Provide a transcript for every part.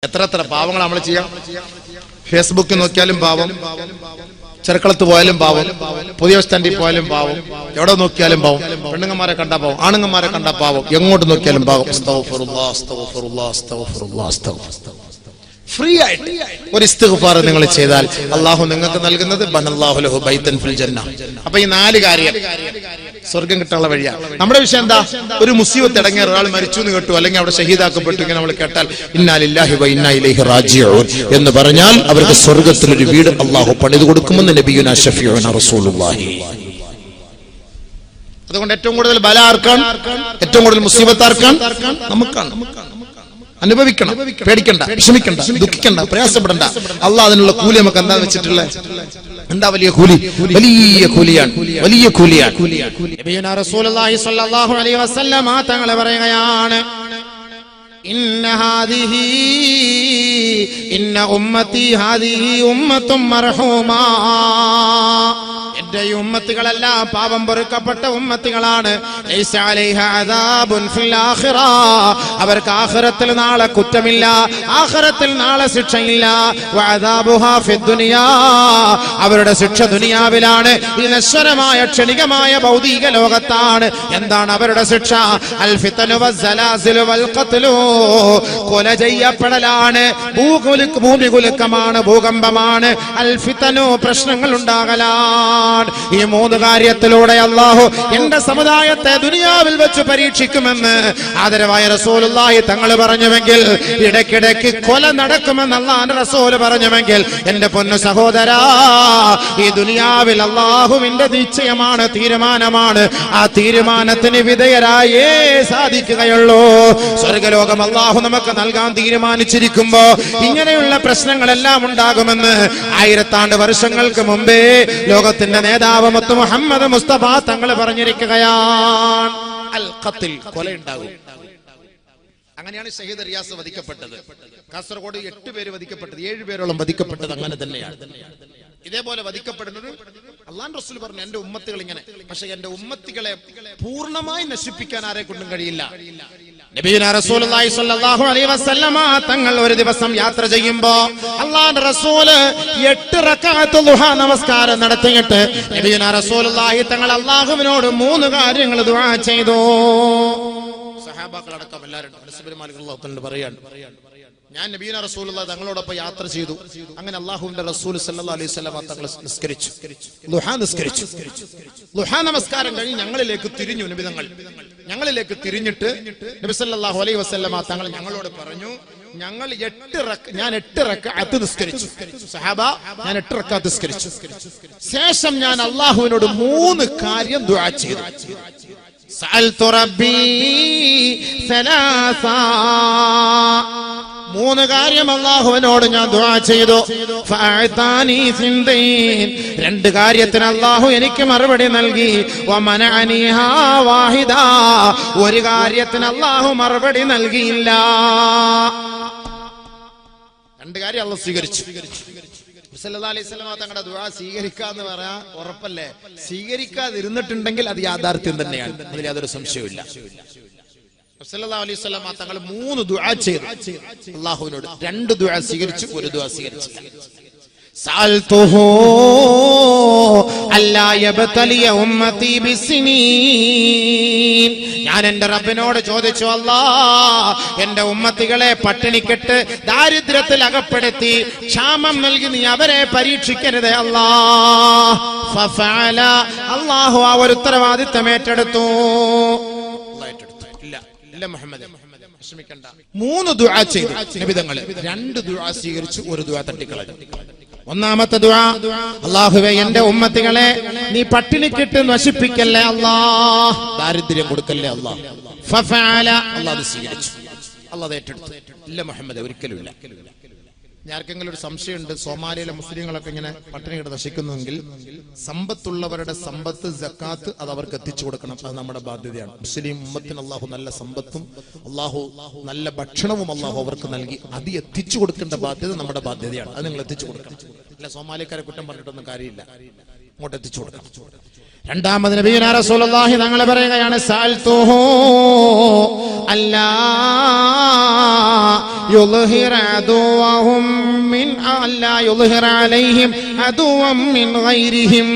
എത്ര പാവങ്ങൾ നമ്മൾ ചെയ്യാം. ഫേസ്ബുക്കിൽ നോക്കിയാലും പാവം, ചെറുക്കളത്ത് പോയാലും പാവം, പുതിയ സ്റ്റാൻഡിൽ പോയാലും പാവം, എവിടെ നോക്കിയാലും പാവം. പെണ്ണുങ്ങന്മാരെ കണ്ടാ പാവം, ആണുങ്ങന്മാരെ കണ്ടാ പാവം, എങ്ങോട്ട് നോക്കിയാലും പാവം. ഫ്രീ ആയിട്ട് ഒരു ഇസ്തിഗ്ഫാർ നിങ്ങൾ ചെയ്താൽ അള്ളാഹു നിങ്ങൾക്ക് നൽകുന്നത് ബനല്ലാഹു ലഹു ബൈതൻ ഫിൽ ജന്ന. അപ്പൊ ഈ 4 കാര്യം സ്വർഗം കിട്ടാനുള്ള വഴിയാണ്. നമ്മുടെ വിഷയം എന്താ? ഒരു മുസീബത്ത് ഇടങ്ങിയ ഒരാൾ മരിച്ചു എന്ന് കേട്ടു, അല്ലെങ്കിൽ അവിടെ ഷഹീദാക്കപ്പെട്ടു, ഇങ്ങനെ നമ്മൾ കേട്ടാൽ ഇന്നാ ലില്ലാഹി വ ഇന്നാ ഇലൈഹി റാജിഊൻ എന്ന് പറഞ്ഞാൽ അവർക്ക് സ്വർഗത്തിൽ ഒരു വീട് അള്ളാഹു പണിതു കൊടുക്കുമെന്ന് നബിയുനാ ശഫീഉനാ റസൂലുള്ളാഹി. അതുകൊണ്ട് ഏറ്റവും കൂടുതൽ ബല ആർക്കാണ്? ഏറ്റവും കൂടുതൽ മുസീബത്ത് ആർക്കാണ്? നമുക്കാണ്. അനുഭവിക്കണം, പേടിക്കണ്ട, വിഷമിക്കണ്ട, ദുഃഖിക്കണ്ട, പ്രയാസപ്പെടണ്ട. അള്ളാഹ് അതിനുള്ള കൂലി നമുക്ക് എന്താ വെച്ചിട്ടുള്ളത്? എന്താ വലിയ കൂലി? വലിയ കൂലിയാണ്, വലിയ കൂലിയാണ്. നബിയുനാ റസൂലുള്ളാഹി സ്വല്ലല്ലാഹു അലൈഹി വസല്ലം തങ്ങൾ പറയുകയാണ്, ഇന്ന ഉമ്മത്തി ഹാദിഹി ഉമ്മത്തും മർഹൂമാ. എന്റെ ഈ ഉമ്മത്തികളെല്ലാം പാപം പൊറുക്കപ്പെട്ട ഉമ്മത്തികളാണ്. ലൈസ അലൈഹാ അദാബുൻ ഫിൽ ആഖിറ. അവർക്ക് ആഖിറത്തിൽ നാളെ കുറ്റമില്ല, ആഖിറത്തിൽ നാളെ ശിക്ഷയില്ല. വഅദാബുഹാ ഫിദ് ദുനിയാ. അവരുടെ ശിക്ഷ ദുനിയാവിലാണ്. ഈ നശ്വരമായ ക്ഷണികമായ ഭൗതിക ലോകത്താണ്. എന്താണ് അവരുടെ ശിക്ഷ? അൽ ഫിതനു വസ്സലാസിലു വൽ ഖത്ലു. കൊല ചെയ്യപ്പെടലാണ്, ഭൂമികുലുക്കമാണ്, ഭൂകമ്പമാണ്. അൽ ഫിതനു, പ്രശ്നങ്ങൾ ഉണ്ടാകലാണ്. ഈ 3 കാര്യത്തിലൂടെ അല്ലാഹു എന്റെ സമുദായത്തെ ദുനിയാവിൽ വെച്ച് പരീക്ഷിക്കുമെന്ന് ആദരവായ റസൂലുള്ളാഹി തങ്ങൾ പറഞ്ഞുവെങ്കിൽ, ഇടയ്ക്കിടയ്ക്ക് കൊല നടക്കുമെന്ന് അല്ലാഹുവിന്റെ റസൂൽ പറഞ്ഞുവെങ്കിൽ, എന്റെ പൊന്നു സഹോദരാ, ഈ ദുനിയാവിൽ അല്ലാഹുവിന്റെ നിശ്ചയമാണ്, തീരുമാനമാണ്. ആ തീരുമാനത്തിന് വിധേയരായേ സാധിക്കുകയുള്ളൂ. സ്വർഗ്ഗലോകം അല്ലാഹു നമുക്ക് നൽകാൻ തീരുമാനിച്ചിരിക്കുമ്പോ ഇങ്ങനെയുള്ള പ്രശ്നങ്ങളെല്ലാം ഉണ്ടാകുമെന്ന് 1000 വർഷങ്ങൾക്ക് മുമ്പേ ലോകത്തിന്റെ നേതാവ് മുത്ത് മുഹമ്മദ് മുസ്തഫ തങ്ങൾ പറഞ്ഞിരിക്കുകയാണ്. അൽ ഖത്ൽ, കൊലയുണ്ടാകും. അങ്ങനെയാണ് ഷഹീദ് റിയാസ് വധിക്കപ്പെട്ടത്. കാസർഗോഡ് 8 പേര് വധിക്കപ്പെട്ടത്, 7 പേരോളം വധിക്കപ്പെട്ടത് അങ്ങനെ തന്നെയാണ്. ഇതേപോലെ വധിക്കപ്പെടുന്നത് അല്ലാഹുവിന്റെ റസൂൽ പറഞ്ഞു, എന്റെ ഉമ്മത്തികൾ ഇങ്ങനെ. പക്ഷെ എന്റെ ഉമ്മത്തികളെ പൂർണ്ണമായി നശിപ്പിക്കാൻ ആരെ കൊണ്ടും കഴിയില്ല. നബിയുനാ റസൂലുള്ളാഹി സ്വല്ലല്ലാഹു അലൈഹി വസല്ലമ തങ്ങൾ ഒരു ദിവസം യാത്ര ചെയ്യുമ്പോ അല്ലാഹുവിന്റെ റസൂല് 8 റക്അത്ത് ദുഹാ നമസ്കാരം നടത്തിയിട്ട് നബിയുനാ റസൂലുള്ളാഹി തങ്ങൾ അല്ലാഹുവിനോട് 3 കാര്യങ്ങൾ ദുആ ചെയ്തു. സഹാബാക്കളടക്കം എല്ലാവരും അനസ് ബിൻ മാലിക് റളിയല്ലാഹു അൻഹു പറയാണ്, ഞാൻ നബിയുനാ റസൂലുള്ളാഹി തങ്ങളോടൊപ്പം യാത്ര ചെയ്തു. അങ്ങനെ അല്ലാഹുവിന്റെ റസൂൽ സല്ലല്ലാഹു അലൈഹി വസല്ലം തങ്ങൾ നിസ്കരിച്ചു, ദുഹാ നിസ്കരിച്ചു. ദുഹാ നമസ്കാരം കഴിഞ്ഞ് ഞങ്ങളിലേക്ക് തിരിഞ്ഞു. നബി തങ്ങൾ ഞങ്ങളിലേക്ക് തിരിഞ്ഞിട്ട് നബി സല്ലല്ലാഹു അലൈഹി വസല്ലം തങ്ങൾ ഞങ്ങളോട് പറഞ്ഞു, ഞാൻ 8 റക്അത്ത് നിസ്കരിച്ചു. സഹാബ, ഞാൻ 8 റക്അത്ത് നിസ്കരിച്ചു. ശേഷം ഞാൻ അല്ലാഹുവിനോട് 3 കാര്യം ദുആ ചെയ്തു. സഅൽതു റബ്ബി സലാസ. 3 കാര്യം അല്ലാഹുവിനോട് ഞാൻ ദുആ ചെയ്തു. ഫഅതാനി സിൻദൈൻ. 2 കാര്യത്തിന് അല്ലാഹു എനിക്ക് മറുപടി നൽകി. വമനഅനിഹാ വാഹിദ. 1 കാര്യത്തിന് അല്ലാഹു മറുപടി നൽകിയില്ല. 2 കാര്യം അല്ലാഹു സ്വീകരിച്ചു. സല്ലല്ലാഹു അലൈഹി വസല്ലം തങ്ങളുടെ ദുആ സ്വീകരിക്കാന്ന് പറയാൻ ഉറപ്പല്ലേ? സ്വീകരിക്കാതിരുന്നിട്ടുണ്ടെങ്കിൽ അത് യാഥാർത്ഥ്യം തന്നെയാണ്, അതിൽ യാതൊരു സംശയവുമില്ല. സല്ലല്ലാഹു അലൈഹി വസല്ലം തങ്ങൾ 3 ദുആ ചെയ്തു അല്ലാഹുവിനോട്. 2 ദുആ സ്വീകരിച്ചു, 1 ദുആ സ്വീകരിച്ചില്ല. സഅൽതുഹു അല്ലാ യബ്തലിയ ഉമ്മതി ബിസ്സനീൻ. ഞാൻ എന്റെ റബ്ബിനോട് ചോദിച്ചു, അല്ലാഹ് എന്റെ ഉമ്മത്തികളെ പട്ടിണിക്കെട്ട് ദാരിദ്ര്യത്തിൽ അകപ്പെടുത്തി ക്ഷാമം നൽകി നീ അവരെ പരീക്ഷിക്കരുതേ അല്ലാഹ്. ഫഫഅല. അല്ലാഹു ആ ഒരു ഉത്തരവാദിത്തം ഏറ്റെടുത്തു. ഇല്ല മുഹമ്മദ്, വിഷമിക്കണ്ട. 3 ദുആ ചെയ്തു നബി തങ്ങൾ. 2 ദുആ സ്വീകരിച്ചു, 1 ദുആ തട്ടിക്കളഞ്ഞു. ഒന്നാമത്തെ ദുആ, അല്ലാഹുവേ എന്റെ ഉമ്മത്തികളെ നീ പട്ടിണിക്കിട്ട് നശിപ്പിക്കല്ലേ അല്ലാഹ്, ദാരിദ്ര്യം കൊടുക്കല്ലേ അല്ലാഹ്. ഫഫഅല. അല്ലാഹു അത് സ്വീകരിച്ചു, അല്ലാഹു ഏറ്റെടുത്തു. ഇല്ല മുഹമ്മദ്, ഒരിക്കലുമില്ല. ആർക്കെങ്കിലും ഒരു സംശയമുണ്ട്, സോമാലിയിലെ മുസ്ലിങ്ങളൊക്കെ ഇങ്ങനെ പട്ടിണിയുടെ നശിക്കുന്നുവെങ്കിൽ സമ്പത്തുള്ളവരുടെ സമ്പത്ത് സക്കാത്ത് അത് അവർക്ക് എത്തിച്ചു കൊടുക്കണം. അത് നമ്മുടെ ബാധ്യതയാണ്. മുസ്ലിം ഉമ്മത്തിന് അല്ലാഹു നല്ല സമ്പത്തും അല്ലാഹു നല്ല ഭക്ഷണവും അല്ലാഹു അവർക്ക് നൽകി. അത് എത്തിച്ചു കൊടുക്കേണ്ട ബാധ്യത നമ്മുടെ ബാധ്യതയാണ്. അത് നിങ്ങൾ എത്തിച്ചു കൊടുക്കണം. അല്ല സോമാലിക്കാരെ കുറ്റം പറഞ്ഞിട്ടൊന്നും കാര്യമില്ല. അങ്ങോട്ട് എത്തിച്ചു കൊടുക്കണം. രണ്ടാമത് നബിയുനാ റസൂലുള്ളാഹി തങ്ങൾ പറയുകയാണ് സഅൽതുഹു അല്ലാ യുൽഹിറ അദുവഹും മിൻ അല്ലാ യുൽഹിറ അലൈഹിം അദുവം മിൻ ഗൈരിഹിം.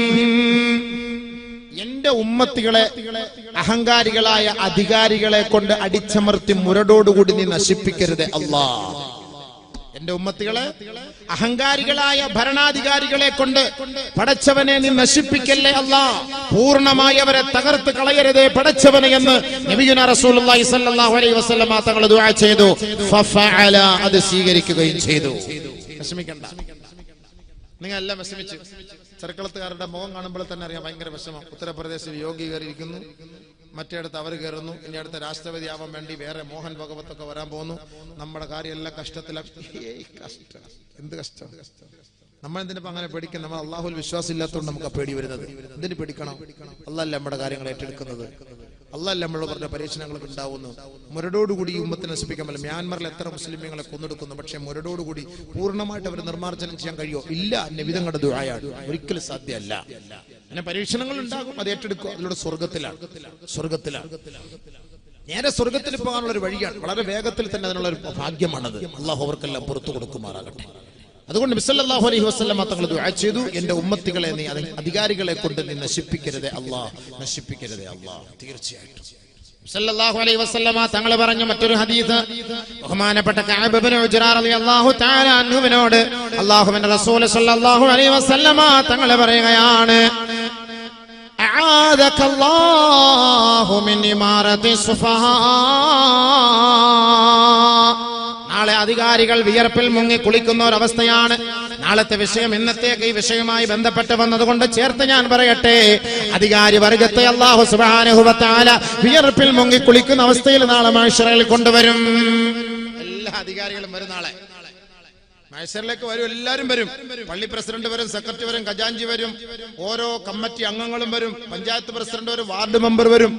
എന്റെ ഉമ്മത്തികളെ അഹങ്കാരികളായ അധികാരികളെ കൊണ്ട് അടിച്ചമർത്തി മുരടോടുകൂടി നീ നശിപ്പിക്കരുത് അല്ലാഹ്. എന്റെ ഉമ്മത്തികളെ അഹങ്കാരികളായ ഭരണാധികാരികളെ കൊണ്ട് പടച്ചവനെ നീ നശിപ്പിക്കല്ലേ അല്ലാഹ്. പൂർണ്ണമായി അവരെ തകർത്ത് കളയരുതേ പടച്ചവനെ എന്ന് നബിയുനാ റസൂലുള്ളാഹി സ്വല്ലല്ലാഹു അലൈഹി വസല്ലമ തങ്ങൾ ദുആ ചെയ്തു. ഫഫഅല, അത് സ്വീകരിക്കുകയും ചെയ്തു. വിഷമിക്കണ്ട, നിങ്ങൾ എല്ലാം വിഷമിച്ചു. ചെറുക്കളത്തുകാരുടെ മുഖം കാണുമ്പോൾ തന്നെ അറിയാം ഭയങ്കര വിഷമം. ഉത്തർപ്രദേശിൽ യോഗി കയറിയിരിക്കുന്നു, മറ്റേടത്ത് അവർ കയറുന്നു, ഇനി അടുത്ത രാഷ്ട്രപതി ആവാൻ വേണ്ടി വേറെ മോഹൻ ഭഗവത് ഒക്കെ വരാൻ പോകുന്നു. നമ്മുടെ കാര്യമെല്ലാം കഷ്ടത്തിലാണ്. കഷ്ടം, എന്ത് കഷ്ടം. നമ്മളെന്തിനിപ്പോ അങ്ങനെ പേടിക്കണം? നമ്മൾ അള്ളാഹുൽ വിശ്വാസം ഇല്ലാത്തതുകൊണ്ട് നമുക്ക് പേടി വരുന്നത്. എന്തിനു പേടിക്കണം? അള്ളാഹല്ല നമ്മുടെ കാര്യങ്ങൾ ഏറ്റെടുക്കുന്നത്. അള്ളാഹല്ല നമ്മൾ പറഞ്ഞ പരീക്ഷണങ്ങളൊക്കെ ഉണ്ടാവുന്നു. മുരടോടുകൂടി ഈ ഉമ്മത്തിനെ നശിപ്പിക്കാൻ പറ്റില്ല. മ്യാൻമറിൽ എത്ര മുസ്ലിമീങ്ങളെ കൊന്നെടുക്കുന്നു, പക്ഷെ മുരടോടുകൂടി പൂർണ്ണമായിട്ട് അവർ നിർമ്മാർജ്ജനം ചെയ്യാൻ കഴിയോ? ഇല്ല. നബിതങ്ങളുടെ ദുആയാണ്, ഒരിക്കലും സാധ്യമല്ല. അങ്ങനെ പരീക്ഷണങ്ങൾ ഉണ്ടാകും, അത് ഏറ്റെടുക്കുക. അതിലൂടെ സ്വർഗത്തിലാണ്. നേരെ സ്വർഗത്തിൽ പോകാനുള്ള ഒരു വഴിയാണ്. വളരെ വേഗത്തിൽ തന്നെ അതിനുള്ള ഒരു ഭാഗ്യമാണത്. അള്ളാഹു അവർക്കെല്ലാം പുറത്തു കൊടുക്കുമാറാകട്ടെ. അതുകൊണ്ട് നബി സല്ലല്ലാഹു അലൈഹി വസല്ലം തങ്ങൾ ദുആ ചെയ്തു, എന്റെ ഉമ്മത്തികളെ നീ അധികാരികളെ കൊണ്ട് നീ നശിപ്പിക്കരുതേ അല്ലാഹ്, നശിപ്പിക്കരുതേ അല്ലാഹ്. തീർച്ചയായിട്ടും സല്ലല്ലാഹു അലൈഹി വസല്ലം തങ്ങൾ പറഞ്ഞു മറ്റൊരു ഹദീസ്, ബഹുമാനപ്പെട്ട കഅബ് ഇബ്നു ഉജ്റ റളിയല്ലാഹു തആല അൻഹുവിനോട് അല്ലാഹുവിന്റെ റസൂൽ സല്ലല്ലാഹു അലൈഹി വസല്ലം തങ്ങൾ പറയുകയാണ്, അആദകല്ലാഹു മിൻ ഇമാറത്തി സുഫഹാ. നാളെ അധികാരികൾ വിയർപ്പിൽ മുങ്ങി കുളിക്കുന്ന ഒരവസ്ഥയാണ്. നാളത്തെ വിഷയം ഇന്നത്തേക്ക് ഈ വിഷയവുമായി ബന്ധപ്പെട്ട് വന്നതുകൊണ്ട് ചേർത്ത് ഞാൻ പറയട്ടെ, അധികാരി വർഗത്തെ അല്ലാഹു സുബ്ഹാനഹു വ തആല വിയർപ്പിൽ മുങ്ങി കുളിക്കുന്ന അവസ്ഥയിൽ നാളെ മഹ്ശറിൽ കൊണ്ടുവരും. എല്ലാ അധികാരികളും വരും നാളെ മഹ്ശറിലേക്ക് വരും. എല്ലാവരും വരും. പള്ളി പ്രസിഡന്റ് വരും, സെക്രട്ടറി വരും, ഖജാൻജി വരും, ഓരോ കമ്മിറ്റി അംഗങ്ങളും വരും, പഞ്ചായത്ത് പ്രസിഡന്റ് വരും, വാർഡ് മെമ്പർ വരും,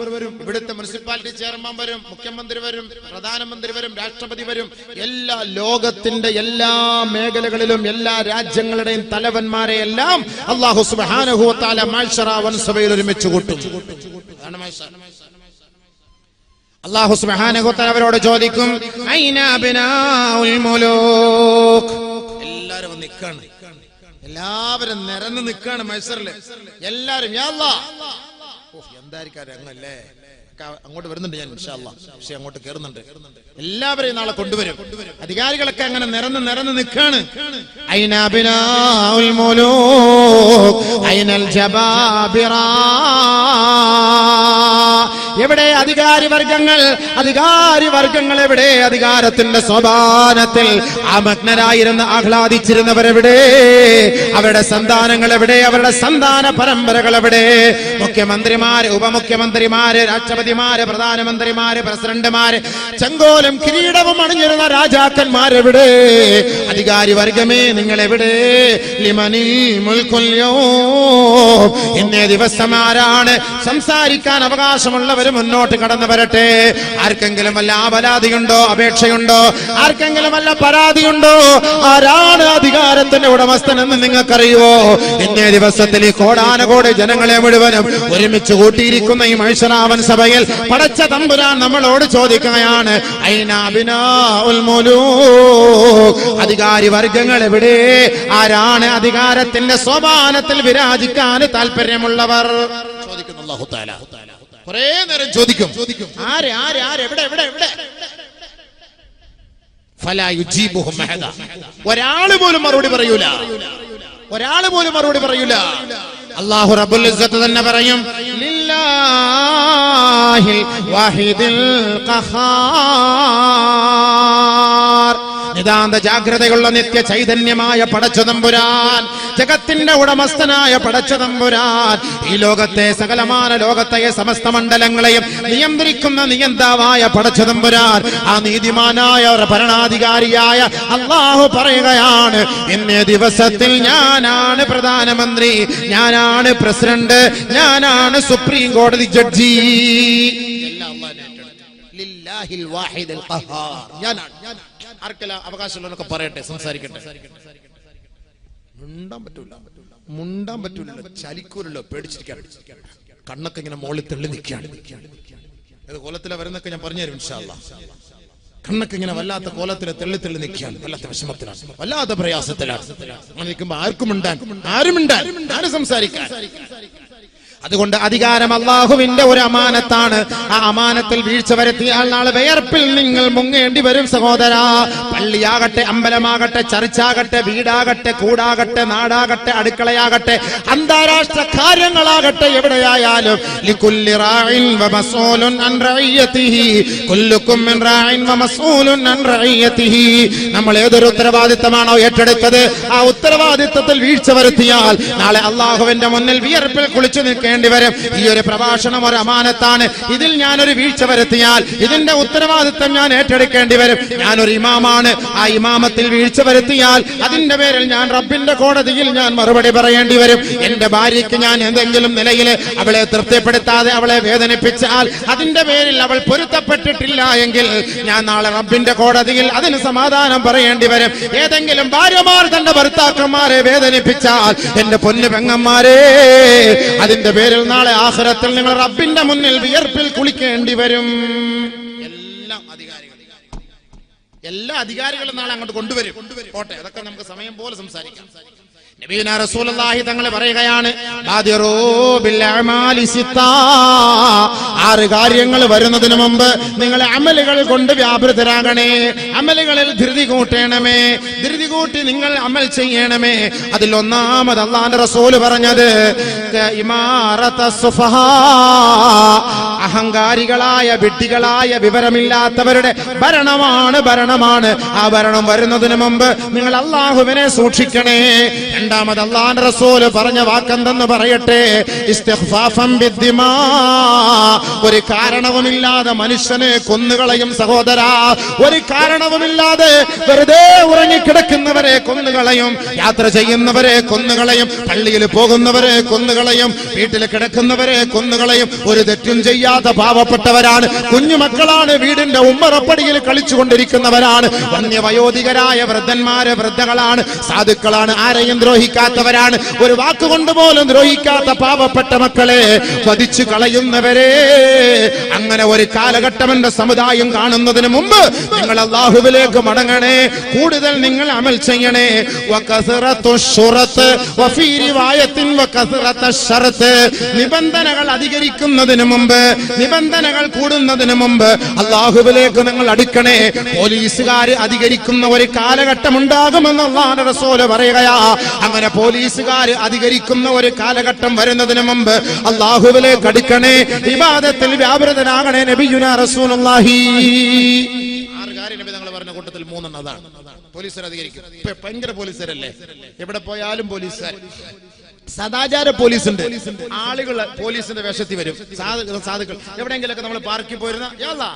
ഇവിടുത്തെ മുനിസിപ്പാലിറ്റി ചെയർമാൻ വരും, മുഖ്യമന്ത്രി വരും, പ്രധാനമന്ത്രി വരും, രാഷ്ട്രപതി വരും. എല്ലാ ലോകത്തിന്റെ എല്ലാ മേഖലകളിലും എല്ലാ രാജ്യങ്ങളുടെയും തലവന്മാരെ എല്ലാം അല്ലാഹു സുബ്ഹാനഹു വ തആല മഹ്ശറ വൻസഭയിൽ ഒരുമിച്ച് കൂട്ടും. അതാണ് മഹ്ശർ. അല്ലാഹു സുബ്ഹാനഹു വ തആല അവരോട് ചോദിക്കും, ഐന അബ്നാഉൽ മുലൂക്. എല്ലാവരും നിൽക്കാണ്, എല്ലാവരും നിരന്ന് നിൽക്കാണ് മഹ്ശറിൽ. എല്ലാവരും യാ അല്ലാഹ്. എന്തായിരിക്കും രംഗല്ലേ? അങ്ങോട്ട് വരുന്നുണ്ട് ഞാൻ ഇൻഷാ അല്ലാഹ്. പക്ഷെ അങ്ങോട്ട് കയറുന്നുണ്ട്. എല്ലാവരെയും നാളെ കൊണ്ടുവരും. അധികാരികളൊക്കെ അങ്ങനെ നിരന്ന് നിൽക്കാണ്. ഐന അബ്നാഉൽ മുലൂക് ഐനൽ ജബാബിറ. എവിടെ അധികാരി വർഗങ്ങൾ എവിടെ? അധികാരത്തിന്റെ സോപാനത്തിൽ ആമഗ്നരായിരുന്ന ആഹ്ലാദിച്ചിരുന്നവരെവിടെ? അവരുടെ സന്താനങ്ങൾ എവിടെ? അവരുടെ സന്താന പരമ്പരകൾ എവിടെ? മുഖ്യമന്ത്രിമാര്, ഉപമുഖ്യമന്ത്രിമാര്, രാഷ്ട്രപതിമാര്, പ്രധാനമന്ത്രിമാര്, പ്രസിഡന്റുമാര്, ചെങ്കോലും കിരീടവും അണിഞ്ഞിരുന്ന രാജാക്കന്മാരെവിടെ? അധികാരി വർഗമേ നിങ്ങൾ എവിടെ? ലിമനിൽ മുൽക്കുൽ യൗം. ഇന്നേ ദിവസം ആരാണ് സംസാരിക്കാൻ അവകാശമുള്ളവർ മുന്നോട്ട് കടന്നു വരട്ടെ. ആർക്കെങ്കിലും വല്ല ആപലാതിയുണ്ടോ, അപേക്ഷയുണ്ടോ? ആർക്കെങ്കിലും വല്ല പരാതിയുണ്ടോ? ആരാണ് അധികാരത്തിന്റെ ഉടമസ്ഥൻ എന്ന് നിങ്ങൾക്കറിയുവോ? ഇന്നേ ദിവസത്തിൽ ഈ കോടാനുകോടി ജനങ്ങളെ മുഴുവനും ഒരുമിച്ച് കൂട്ടിയിരിക്കുന്ന ഈ മഹ്ശറാവൻ സഭയിൽ പടച്ച തമ്പുരാൻ നമ്മളോട് ചോദിക്കുകയാണ്, ഐന അബ്നാഉൽ മുലൂക്. അധികാരി വർഗങ്ങൾ എവിടെ? ആരാണ് അധികാരത്തിന്റെ സോപാനത്തിൽ വിരാജിക്കാൻ താല്പര്യമുള്ളവർ? ചോദിക്കുന്നു അല്ലാഹു തആല. കുറേ നേരം ചോദിക്കും, ആര് ആര് ആര് എവിടെ എവിടെ എവിടെ? ഫലാ യുജീബുഹും അഹദ. ഒരാള് പോലും മറുപടി പറയൂല. അല്ലാഹു റബ്ബുൽ ഇസ്സത്ത് തന്നെ പറയും, ലില്ലാഹിൽ വാഹിദിൽ ഖഹാർ. നിതാന്ത ജാഗ്രതയുള്ള നിത്യ ചൈതന്യമായ പടച്ചതമ്പുരാൻ, ജഗത്തിന്റെ ഉടമസ്ഥനായ പടച്ചതമ്പുരാൻ, ഈ ലോകത്തെ സകലമാന ലോകത്തെ സമസ്ത മണ്ഡലങ്ങളെയും നിയന്ത്രിക്കുന്ന നിയന്താവായ പടച്ചതമ്പുരാൻ, ആ നീതിമാനായ ഭരണാധികാരിയായ അല്ലാഹു പറയുകയാണ്, ഇന്നേ ദിവസത്തിൽ ഞാനാണ് പ്രധാനമന്ത്രി, ഞാനാണ് പ്രസിഡന്റ്, ഞാനാണ് സുപ്രീം കോടതി ജഡ്ജി. ലില്ലാഹിൽ വാഹിദിൽ ഖഹാർ. ഞാനാണ്. ആർക്കെല്ലാം അവകാശമുള്ളവരൊക്കെ പറയട്ടെ, സംസാരിക്കട്ടെ. മുണ്ടാൻ പറ്റൂല, ചലിക്കൂലല്ലോ, പേടിച്ചിരിക്കാൻ. കണ്ണൊക്കെ ഇങ്ങനെ മോളിൽ തെള്ളി നിൽക്കുകയാണ്. ഏത് കോലത്തിലെ വരുന്നൊക്കെ ഞാൻ പറഞ്ഞുതരും ഇൻഷാ അല്ലാഹ്. കണ്ണൊക്കെ ഇങ്ങനെ വല്ലാത്ത കോലത്തില് തെള്ളി നിൽക്കുകയാണ്, വല്ലാത്ത വിഷമത്തിലാണ്, വല്ലാത്ത പ്രയാസത്തിലാണ്. അങ്ങനെ നിൽക്കുമ്പോ ആരും സംസാരിക്കാൻ. അതുകൊണ്ട് അധികാരം അള്ളാഹുവിന്റെ ഒരു അമാനത്താണ്. ആ അമാനത്തിൽ വീഴ്ച വരുത്തിയാൽ നാളെ വിയർപ്പിൽ നിങ്ങൾ മുങ്ങേണ്ടി വരും സഹോദരാ. പള്ളിയാകട്ടെ, അമ്പലമാകട്ടെ, ചർച്ചാകട്ടെ, വീടാകട്ടെ, കൂടാകട്ടെ, നാടാകട്ടെ, അടുക്കളയാകട്ടെ, അന്താരാഷ്ട്ര കാര്യങ്ങളാകട്ടെ, എവിടെയായാലും ലികുല്ലി റാഇൻ വമസ്ഊലുൻ അൻ റഇയതിഹി കുല്ലുകും മിൻ റാഇൻ വമസ്ഊലുൻ അൻ റഇയതിഹി. നമ്മൾ ഏതൊരു ഉത്തരവാദിത്തമാണോ ഏറ്റെടുത്തത്, ആ ഉത്തരവാദിത്തത്തിൽ വീഴ്ച വരുത്തിയാൽ നാളെ അള്ളാഹുവിന്റെ മുന്നിൽ വിയർപ്പിൽ കുളിച്ചു നിൽക്കേണ്ടി വരും. ഈ ഒരു പ്രഭാഷണം ഒരു അമാനത്താണ്. ഇതിൽ ഞാനൊരു വീഴ്ച വരുത്തിയാൽ ഇതിന്റെ ഉത്തരവാദിത്തം ഞാൻ ഏറ്റെടുക്കേണ്ടി വരും. ഞാനൊരു ഇമാമാണ്, ആ ഇമാമത്തിൽ വീഴ്ച വരുത്തിയാൽ അതിന്റെ പേരിൽ ഞാൻ റബ്ബിന്റെ കോടതിയിൽ ഞാൻ മറുപടി പറയേണ്ടി വരും. എന്റെ ഭാര്യയ്ക്ക് ഞാൻ എന്തെങ്കിലും നിലയിൽ അവളെ തൃപ്തിപ്പെടുത്താതെ അവളെ വേദനിപ്പിച്ചാൽ അതിന്റെ പേരിൽ അവൾ പൊരുത്തപ്പെട്ടിട്ടില്ല എങ്കിൽ ഞാൻ നാളെ റബ്ബിന്റെ കോടതിയിൽ അതിന് സമാധാനം പറയേണ്ടി വരും. ഏതെങ്കിലും ഭാര്യമാർ തന്റെ ഭർത്താക്കന്മാരെ വേദനിപ്പിച്ചാൽ എന്റെ പൊന്നു പെങ്ങന്മാരെ, അതിന്റെ പേരിൽ നാളെ ആഖിറത്തിൽ നിങ്ങൾ റബ്ബിന്റെ മുന്നിൽ വിയർപ്പിൽ കുളിക്കേണ്ടി വരും. എല്ലാ അധികാരികളും നാളെ അങ്ങോട്ട് കൊണ്ടുവരും. പോട്ടെ, അതൊക്കെ നമുക്ക് സമയം പോലെ സംസാരിക്കാം. നബിയുനാ റസൂലുള്ളാഹി തങ്ങൾ പറയുകയാണ്, ബാദിറൂ ബിൽ അഅമാലി സിത്താ. 6 കാര്യങ്ങൾ വരുന്നതിന് മുമ്പ് നിങ്ങൾ അമലുകൾ കൊണ്ട് വ്യാപൃതരാകണേ. അമലുകളിൽ ധൃതി കൂട്ടണമേ, ധൃതി കൂട്ടി നിങ്ങൾ അമൽ ചെയ്യണമേ. അതിൽ ഒന്നാമത് അല്ലാഹുവിന്റെ റസൂൽ പറഞ്ഞത് ഇമാറത്തുസ് സുഫഹാ, അഹങ്കാരികളായ വിഡ്ഢികളായ വിവരമില്ലാത്തവരുടെ ഭരണമാണ്. ആ ഭരണം വരുന്നതിന് മുമ്പ് നിങ്ങൾ അല്ലാഹുവിനെ സൂക്ഷിക്കണേ. രണ്ടാമത് അല്ലാഹുവിന്റെ റസൂൽ പറഞ്ഞ വാക്കെന്തെന്ന് പറയട്ടെ, ഇസ്തിഗ്ഫാഫൻ ബിദ്ദിമാ. ഒരു കാരണവുമില്ലാതെ മനുഷ്യനെ കൊന്നുകളയും സഹോദരാ. ഒരു കാരണവുമില്ലാതെ വെറുതെ ഉറങ്ങിക്കിടക്കുന്നവരെ കൊന്നുകളയും, യാത്ര ചെയ്യുന്നവരെ കൊന്നുകളയും, പള്ളിയിൽ പോകുന്നവരെ കൊന്നുകളയും, വീട്ടിൽ കിടക്കുന്നവരെ കൊന്നുകളയും. ഒരു തെറ്റും ചെയ്യാത്ത പാവപ്പെട്ടവരാണ്, കുഞ്ഞുമക്കളാണ്, വീടിന്റെ ഉമ്മറപ്പടിയിൽ കളിച്ചുകൊണ്ടിരിക്കുന്നവരാണ്, വന്യവയോധികരായ വൃദ്ധന്മാര് വൃദ്ധകളാണ്, സാധുക്കളാണ്, ആരെയും ദ്രോഹിക്കാത്തവരാണ്, ഒരു വാക്കുകൊണ്ട് പോലും ദ്രോഹിക്കാത്ത പാവപ്പെട്ട മക്കളെ വധിച്ചു കളയുന്നവരെ. അങ്ങനെ ഒരു കാലഘട്ടം എന്റെ സമുദായം കാണുന്നതിന് മുമ്പ് നിങ്ങൾ അല്ലാഹുവിലേക്ക് മടങ്ങണേ, കൂടുതൽ നിങ്ങൾ അമൽ ചെയ്യണേ. നിബന്ധനകൾ അധികരിക്കുന്നതിന് മുമ്പ്, നിബന്ധനകൾ കൂടുന്നതിന് മുമ്പ് അല്ലാഹുവിലേക്ക് നിങ്ങൾ അടുക്കണേ. പോലീസുകാർ അധികരിക്കുന്ന ഒരു കാലഘട്ടം ഉണ്ടാകുമെന്ന് അല്ലാഹുവിന്റെ റസൂൽ പറയുകയാ. അങ്ങനെ പോലീസുകാർ അധികരിക്കുന്ന ഒരു കാലഘട്ടം വരുന്നതിന് മുമ്പ് അല്ലാഹുവിലേക്ക് അടുക്കണേ, ഇബാദത്തിൽ വ്യാപൃതനാകണേ. നബിയുനാ റസൂലുള്ളാഹി 6 കാര്യം നബി തങ്ങൾ പറഞ്ഞ കൂട്ടത്തിൽ 3 അതാണ്. പോലീസുകാർ അധികരിക്കും. ഭയങ്കര പോലീസുകാരല്ലേ, എവിടെ പോയാലും പോലീസുകാർ. സദാചാര പോലീസ് ഉണ്ട്. ആളുകൾ പോലീസിന്റെ വേഷത്തിൽ വരും. സാധുക്കൾ എവിടെയെങ്കിലൊക്കെ നമ്മൾ പാർക്കിൽ പോയിരുന്ന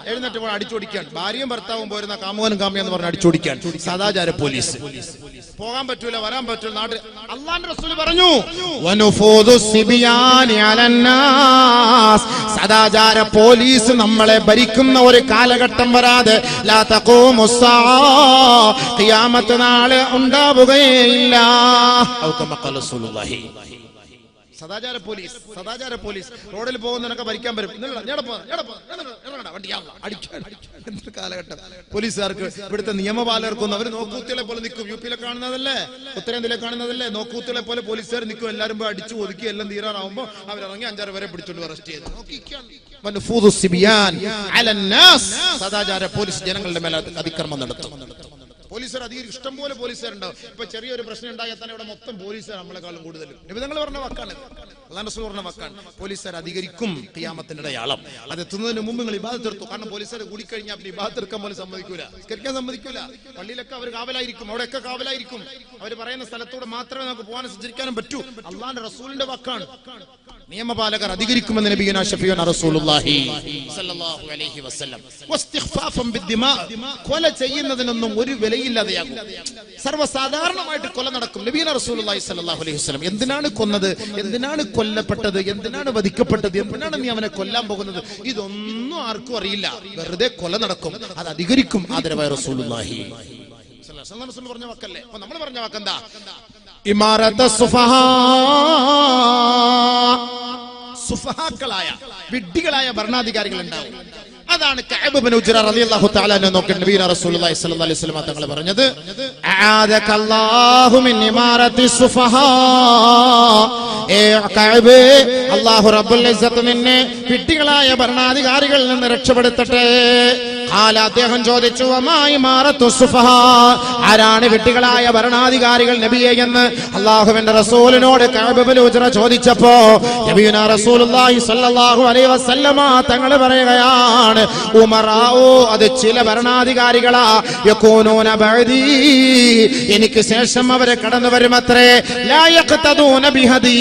എഴുന്നേറ്റ് അടിച്ചോടിക്കാൻ, ഭാര്യയും ഭർത്താവും പോയിരുന്ന കാമുകനും കാമിയെന്ന് പറഞ്ഞ് അടിച്ചോടിക്കാൻ സദാചാര പോലീസ്. പോകാൻ പറ്റൂല, വരാൻ പറ്റൂല. നാട്ടിൽ അല്ലാഹുവിന്റെ റസൂൽ പറഞ്ഞു, സദാചാര പോലീസ് നമ്മളെ ഭരിക്കുന്ന ഒരു കാലഘട്ടം വരാതെ ഖിയാമത്ത് നാളെ ഉണ്ടാവുകയില്ല. സദാചാര പോലീസ് റോഡിൽ പോകുന്നതിനൊക്കെ ഭരിക്കാൻ വരും. കാലഘട്ടം പോലീസുകാർക്ക്, ഇവിടുത്തെ നിയമപാലകർക്കൊന്നും അവർ നോക്കൂത്തികളെ പോലെ നിൽക്കും. യുപിയിലെ കാണുന്നതല്ലേ, ഉത്തരേന്ത്യയിലെ കാണുന്നതല്ലേ, നോക്കൂത്തികളെ പോലെ പോലീസുകാർ നിൽക്കും. എല്ലാവരും പോയി അടിച്ചു ഒതുക്കി എല്ലാം തീരാറാവുമ്പോ അവരിറങ്ങി 5-6 പേരെ പിടിച്ചോണ്ട് അറസ്റ്റ് ചെയ്ത്. സദാചാര പോലീസ് ജനങ്ങളുടെ മേലെ അതിക്രമം നടത്തും. പോലീസുകാർ അധികം ഇഷ്ടം പോലെ പോലീസുകാരുണ്ടാവും. ഇപ്പൊ ചെറിയൊരു പ്രശ്നം ഉണ്ടായാൽ തന്നെ ഇവിടെ മൊത്തം പോലീസുകാർ നമ്മളെക്കാളും കൂടുതൽ. നിബിധങ്ങൾ പറഞ്ഞ വാക്കാണ്, അല്ലാഹുവിന്റെ റസൂൽ പറഞ്ഞ വാക്കാണ്. പോലീസുകാർ അധികരിക്കും ഖിയാമത്തിന്റെ അടയാളം. അത് എത്തുന്നതിന് മുമ്പ് നിങ്ങൾ ഇബാദത്ത് എടുത്തു. കാരണം പോലീസുകാർ കൂടിക്കഴിഞ്ഞാൽ പിന്നെ ഇബാദത്ത് എടുക്കാൻ പോലും സമ്മതിക്കൂല, നിസ്കരിക്കാൻ സമ്മതിക്കൂല. പള്ളിയിലൊക്കെ അവർ കാവലായിരിക്കും, അവിടെയൊക്കെ കാവലായിരിക്കും. അവർ പറയുന്ന സ്ഥലത്തൂടെ മാത്രമേ നമുക്ക് പോകാനും സഞ്ചരിക്കാനും പറ്റൂ. അല്ലാഹുവിന്റെ റസൂലിന്റെ വാക്കാണ്. നിയമപാലകർ അധികരിക്കുമെന്ന് നബിയുനാ ശഫീഉനാ റസൂലുള്ളാഹി സ്വല്ലല്ലാഹു അലൈഹി വസല്ലം. വസ്തിഗ്ഫാഫൻ ബിദ്ദിമാ, കൊല ചെയ്യുന്നതിനൊന്നും ഒരു വിലയില്ലാതെയാകും. സർവ്വസാധാരണമായിട്ട് കൊല നടക്കും. നബിയുനാ റസൂലുള്ളാഹി സ്വല്ലല്ലാഹു അലൈഹി വസല്ലം എന്തിനാണ് കൊന്നത്, എന്തിനാണ് കൊല്ലപ്പെട്ടത്, എന്തിനാണ് വധിക്കപ്പെട്ടത്, എന്തിനാണ് നീ അവനെ കൊല്ലാൻ പോകുന്നത്, ഇതൊന്നും ആർക്കും അറിയില്ല. വെറുതെ കൊല നടക്കും, അത് അധികരിക്കും. ആദരവായ റസൂലുള്ളാഹി സ്വല്ലല്ലാഹു അലൈഹി വസല്ലം പറഞ്ഞ വാക്കല്ലേ. അപ്പൊ നമ്മൾ പറഞ്ഞ വാക്കെന്താ? ഇമാറത്ത് സുഫഹാ, സുഫഹാക്കളായ വിഡ്ഢികളായ ഭരണാധികാരികൾ ഉണ്ടാവും. അതാണ് കഅബ് ഇബ്നു ഉജ്റ റളിയല്ലാഹു തആല അൻഹു നോക്കി നബിയുനാ റസൂലുള്ളാഹി സ്വല്ലല്ലാഹു അലൈഹി വസല്ലം തങ്ങൾ പറഞ്ഞത്, അആദകല്ലാഹു മിൻ ഇമാറത്തി സുഫഹാ. ഏ കഅബ്, അല്ലാഹു റബ്ബുൽ ഇസ്സത്ത് നിന്നെ വിഡ്ഢികളായ ഭരണാധികാരികളിൽ നിന്ന് രക്ഷപ്പെടുത്തട്ടെ. അദ്ദേഹം ചോദിച്ചു, വമാ ഇമാറത്തു സുഫഹാ, ആരാണ് വിഡ്ഢികളായ ഭരണാധികാരികൾ നബിയെ എന്ന് അല്ലാഹുവിന്റെ റസൂലിനോട് കഅബ് ഇബ്നു ഉജ്റ ചോദിച്ചപ്പോ നബിയുനാ റസൂലുള്ളാഹി സ്വല്ലല്ലാഹു അലൈഹി വസല്ലമ തങ്ങൾ പറയുകയാണ്, ഉമറാഉ, അത് ചില ഭരണാധികാരികളാ, യകൂനൂന ബഅദി, എനിക്ക് ശേഷം അവരെ കടന്നു വരുമത്രേ, ലാ യഖ്തദൂന ബിഹദി,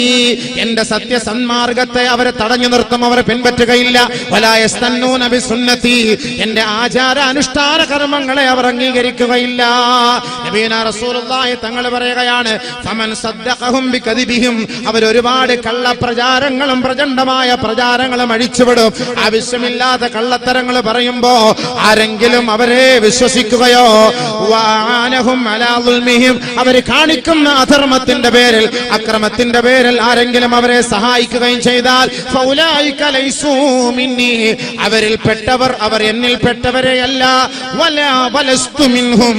എന്റെ സത്യസന്മാർഗത്തെ അവരെ തടഞ്ഞു നിർത്തും, അവരെ പിൻപറ്റുകയില്ല. വലാ യസ്തന്നൂന ബിസുന്നതി, എന്റെ ആചാര അനുഷ്ഠാന കർമ്മങ്ങളെ അവർ അംഗീകരിക്കുകയില്ല. നബിയുനാ റസൂലുള്ളാഹി തങ്ങൾ പറയുകയാണ്, ഫമൻ സദ്ദഖഹും ബികദിബിഹിം, അവർ ഒരുപാട് കള്ളപ്രചാരങ്ങളും പ്രചണ്ഡമായ പ്രചാരങ്ങളും അഴിച്ചുവിടും. ആവശ്യമില്ലാത്ത കള്ളത്തരങ്ങൾ പറയുമ്പോ ആരെങ്കിലും അവരെ വിശ്വസിക്കുകയോ, വഅനഹും അലാ ദുൽമിഹിം, അവർ കാണിക്കുന്ന അധർമ്മത്തിന്റെ പേരിൽ, അക്രമത്തിന്റെ പേരിൽ ആരെങ്കിലും അവരെ സഹായിക്കുകയും ചെയ്താൽ, ഫൗലൈക ലൈസൂ മിന്നി, അവരിൽ പെട്ടവർ, അവർ എന്നിൽ പെട്ടവരെയല്ല, വലാ വലസ്തു മിൻഹും,